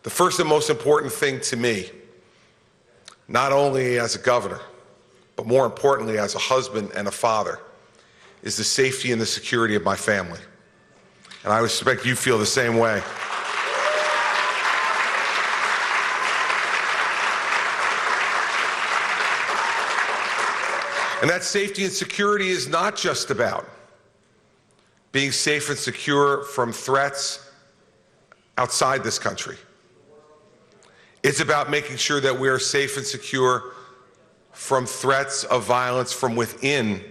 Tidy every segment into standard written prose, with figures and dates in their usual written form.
The first and most important thing to me, not only as a governor, but more importantly as a husband and a father, is the safety and the security of my family. And I expect you feel the same way. And that safety and security is not just about being safe and secure from threats outside this country. It's about making sure that we are safe and secure from threats of violence from within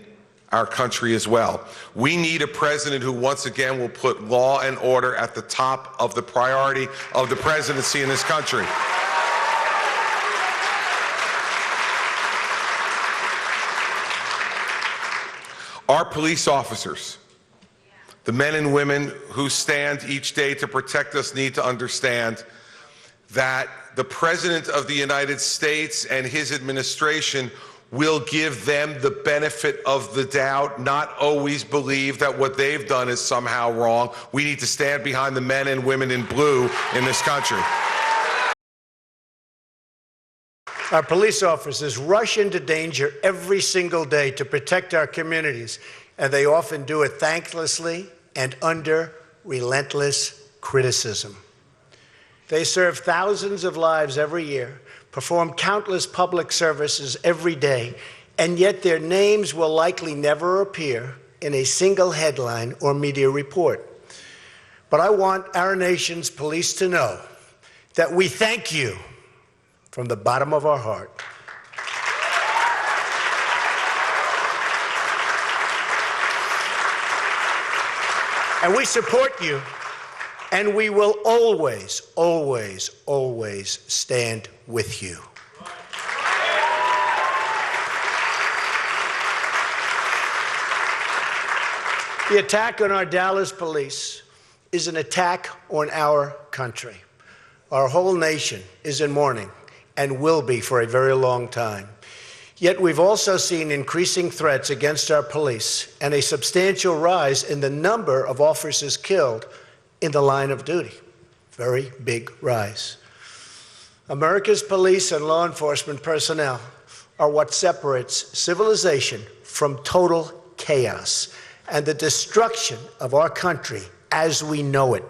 our country as well. We need a president who once again will put law and order at the top of the priority of the presidency in this country. Our police officers, the men and women who stand each day to protect us, need to understand that the President of the United States and his administration will give them the benefit of the doubt, not always believe that what they've done is somehow wrong. We need to stand behind the men and women in blue in this country. Our police officers rush into danger every single day to protect our communities, and they often do it thanklessly and under relentless criticism. They serve thousands of lives every year, perform countless public services every day, and yet their names will likely never appear in a single headline or media report. But I want our nation's police to know that we thank you from the bottom of our heart. And we support you, and we will always, always, always stand with you. The attack on our Dallas police is an attack on our country. Our whole nation is in mourning and will be for a very long time. Yet we've also seen increasing threats against our police and a substantial rise in the number of officers killed in the line of duty. Very big rise. America's police and law enforcement personnel are what separates civilization from total chaos and the destruction of our country as we know it.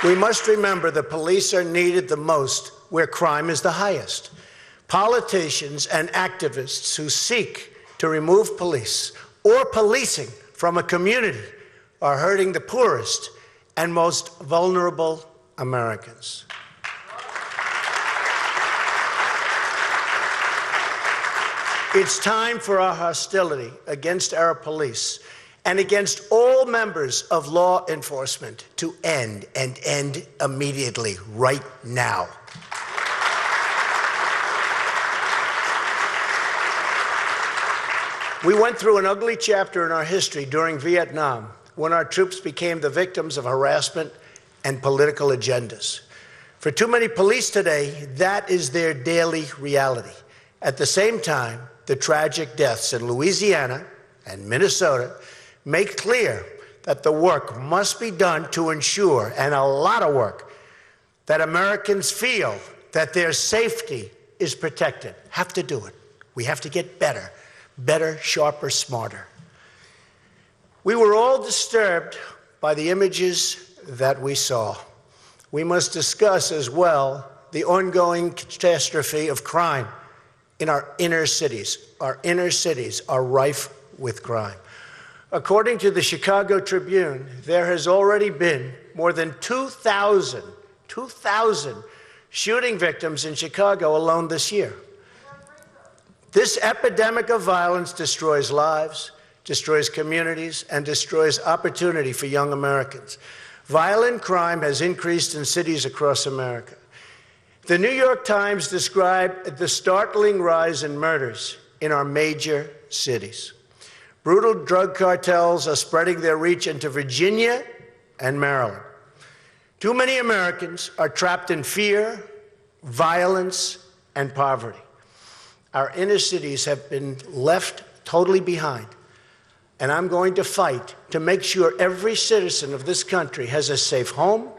We must remember the police are needed the most where crime is the highest. Politicians and activists who seek to remove police or policing from a community are hurting the poorest and most vulnerable Americans. It's time for our hostility against our police and against all members of law enforcement to end, and end immediately, right now. We went through an ugly chapter in our history during Vietnam, when our troops became the victims of harassment and political agendas. For too many police today, that is their daily reality. At the same time, the tragic deaths in Louisiana and Minnesota make clear that the work must be done to ensure, and a lot of work, that Americans feel that their safety is protected. Have to do it. We have to get better. Better, sharper, smarter. We were all disturbed by the images that we saw. We must discuss as well the ongoing catastrophe of crime in our inner cities. Our inner cities are rife with crime. According to the Chicago Tribune, there has already been more than 2,000 shooting victims in Chicago alone this year. This epidemic of violence destroys lives, destroys communities, and destroys opportunity for young Americans. Violent crime has increased in cities across America. The New York Times described the startling rise in murders in our major cities. Brutal drug cartels are spreading their reach into Virginia and Maryland. Too many Americans are trapped in fear, violence, and poverty. Our inner cities have been left totally behind. and I'm going to fight to make sure every citizen of this country has a safe home,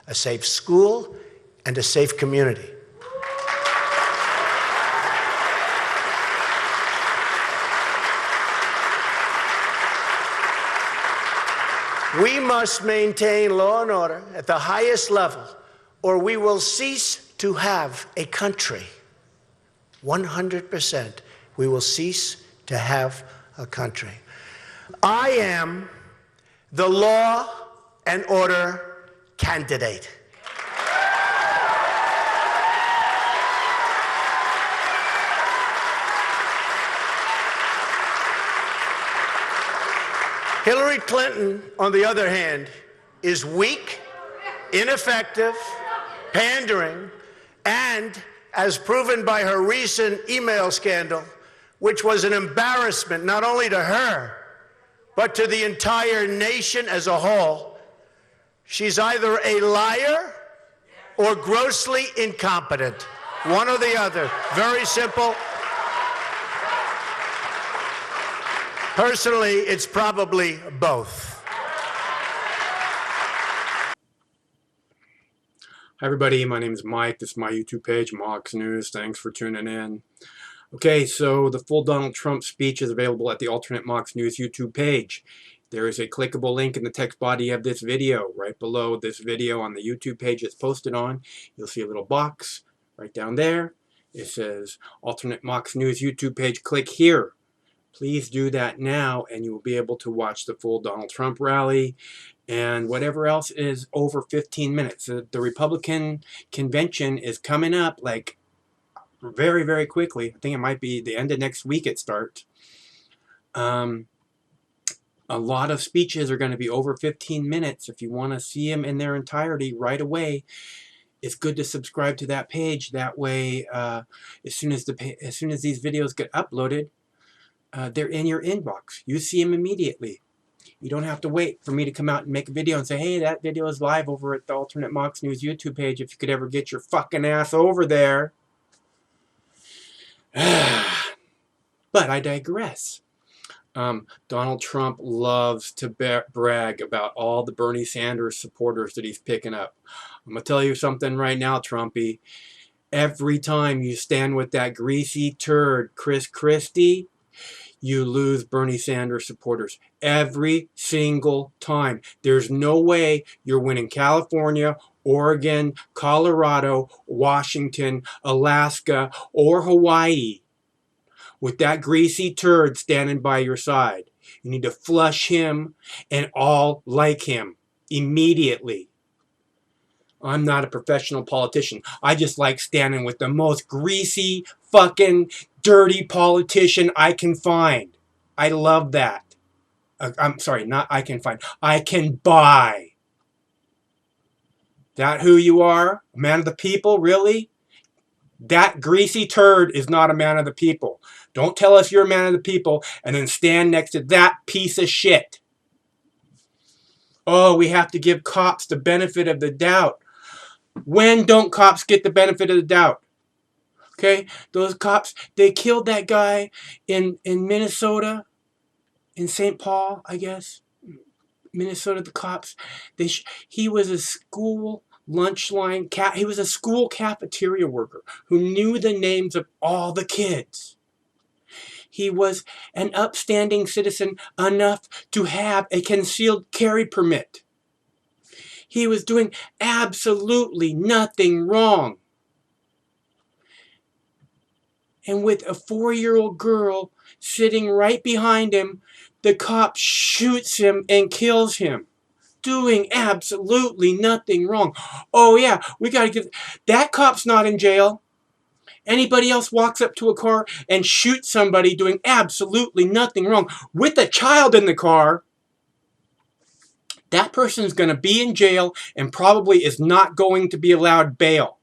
a safe school, and a safe community. We must maintain law and order at the highest level, or we will cease to have a country. 100%, we will cease to have a country. I am the law and order candidate. Hillary Clinton, on the other hand, is weak, ineffective, pandering, and, as proven by her recent email scandal, which was an embarrassment not only to her, but to the entire nation as a whole, she's either a liar or grossly incompetent. One or the other. Very simple. Personally, it's probably both. Hi everybody, my name is Mike. This is my YouTube page, Mox News. Thanks for tuning in. Okay, so the full Donald Trump speech is available at the Alternate Mox News YouTube page. There is a clickable link in the text body of this video. Right below this video on the YouTube page it's posted on, you'll see a little box right down there. It says Alternate Mox News YouTube page. Click here. Please do that now and you will be able to watch the full Donald Trump rally and whatever else is over 15 minutes. The Republican convention is coming up like very, very quickly. I think it might be the end of next week it starts. A lot of speeches are going to be over 15 minutes. If you want to see them in their entirety right away, it's good to subscribe to that page. That way, as soon as these videos get uploaded, they're in your inbox. You see them immediately. You don't have to wait for me to come out and make a video and say, hey, that video is live over at the Alternate Mox News YouTube page. If you could ever get your fucking ass over there. But I digress. Donald Trump loves to brag about all the Bernie Sanders supporters that he's picking up. I'm going to tell you something right now, Trumpy. Every time you stand with that greasy turd, Chris Christie, you lose Bernie Sanders supporters. Every single time. There's no way you're winning California, Oregon, Colorado, Washington, Alaska, or Hawaii with that greasy turd standing by your side. You need to flush him and all like him immediately. I'm not a professional politician. I just like standing with the most greasy, fucking, dirty politician I can find. I love that. I'm sorry, not I can find. I can buy. That who you are? A man of the people? Really? That greasy turd is not a man of the people. Don't tell us you're a man of the people and then stand next to that piece of shit. Oh, we have to give cops the benefit of the doubt. When don't cops get the benefit of the doubt? Okay, those cops, they killed that guy in Minnesota, in St. Paul, I guess. Minnesota, the cops, he was a school lunch line, he was a school cafeteria worker who knew the names of all the kids. He was an upstanding citizen enough to have a concealed carry permit. He was doing absolutely nothing wrong. And with a 4-year-old girl sitting right behind him, the cop shoots him and kills him. Doing absolutely nothing wrong. Oh yeah, we gotta give... That cop's not in jail. Anybody else walks up to a car and shoots somebody doing absolutely nothing wrong with a child in the car, that person's going to be in jail and probably is not going to be allowed bail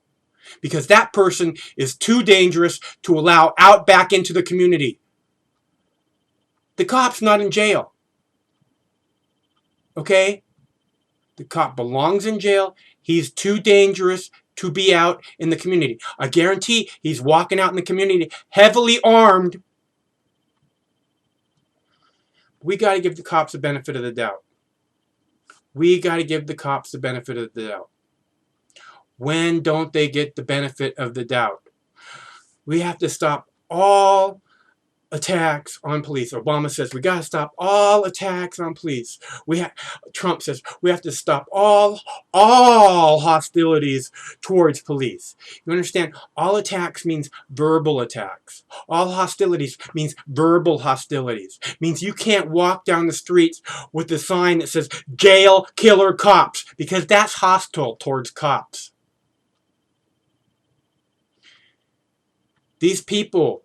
because that person is too dangerous to allow out back into the community. The cop's not in jail. Okay? The cop belongs in jail. He's too dangerous to be out in the community. I guarantee he's walking out in the community heavily armed. we got to give the cops the benefit of the doubt. We got to give the cops the benefit of the doubt. When don't they get the benefit of the doubt? We have to stop all attacks on police. Obama says we got to stop all attacks on police. Trump says we have to stop all hostilities towards police. You understand? All attacks means verbal attacks. All hostilities means verbal hostilities. Means you can't walk down the streets with a sign that says jail killer cops, because that's hostile towards cops. These people,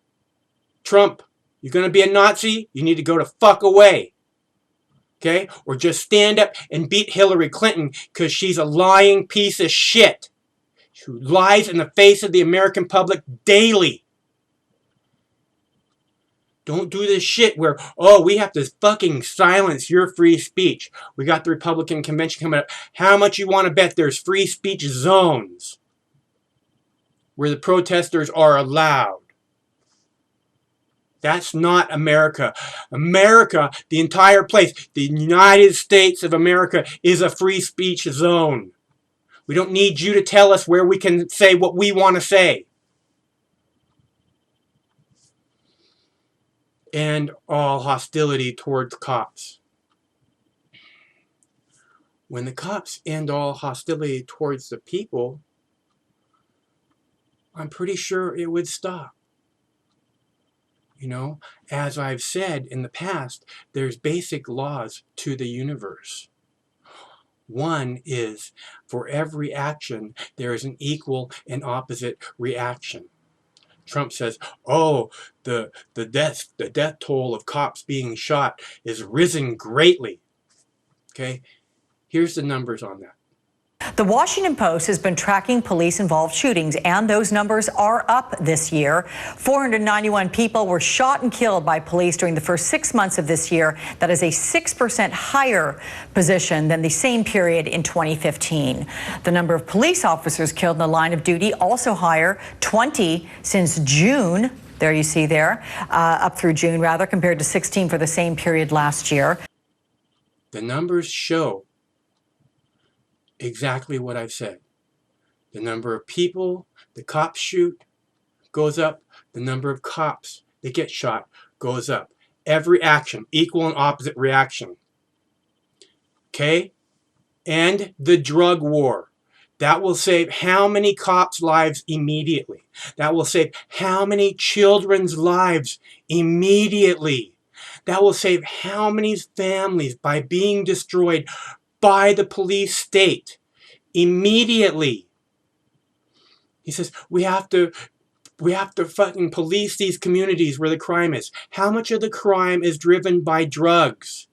Trump, you're going to be a Nazi? You need to go to fuck away. Okay? Or just stand up and beat Hillary Clinton because she's a lying piece of shit who lies in the face of the American public daily. Don't do this shit where, oh, we have to fucking silence your free speech. We got the Republican convention coming up. How much you want to bet there's free speech zones where the protesters are allowed? That's not America. America, the entire place, the United States of America, is a free speech zone. We don't need you to tell us where we can say what we want to say. And all hostility towards cops. When the cops end all hostility towards the people, I'm pretty sure it would stop. You know, as I've said in the past, there's basic laws to the universe. One is, for every action, there is an equal and opposite reaction. Trump says, oh, the death toll of cops being shot is risen greatly. Okay, here's the numbers on that. The Washington Post has been tracking police-involved shootings, and those numbers are up this year. 491 people were shot and killed by police during the first 6 months of this year. That is a 6% higher position than the same period in 2015. The number of police officers killed in the line of duty also higher, 20 since June. There you see there, up through June rather, compared to 16 for the same period last year. The numbers show exactly what I've said. The number of people the cops shoot goes up. The number of cops that get shot goes up. Every action, equal and opposite reaction. Okay? And the drug war. That will save how many cops' lives immediately? That will save how many children's lives immediately? That will save how many families by being destroyed by the police state immediately? He says we have to fucking police these communities where the crime is. How much of the crime is driven by drugs?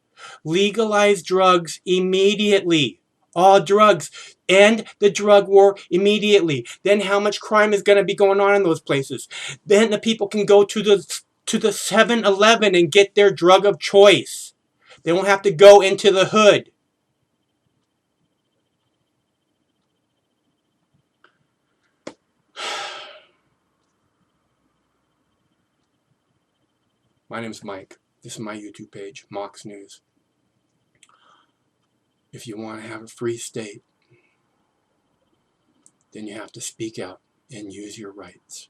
Legalize drugs immediately. All drugs. End the drug war immediately. Then how much crime is going to be going on in those places? Then the people can go to the 7-Eleven and get their drug of choice. They won't have to go into the hood. My name's Mike. This is my YouTube page, Mox News. If you want to have a free state, then you have to speak out and use your rights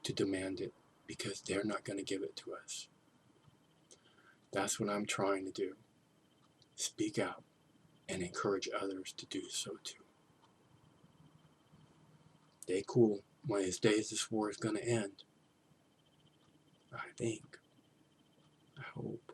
to demand it, because they're not going to give it to us. That's what I'm trying to do. Speak out and encourage others to do so too. Stay cool. One of these days this war is going to end. I think. I hope.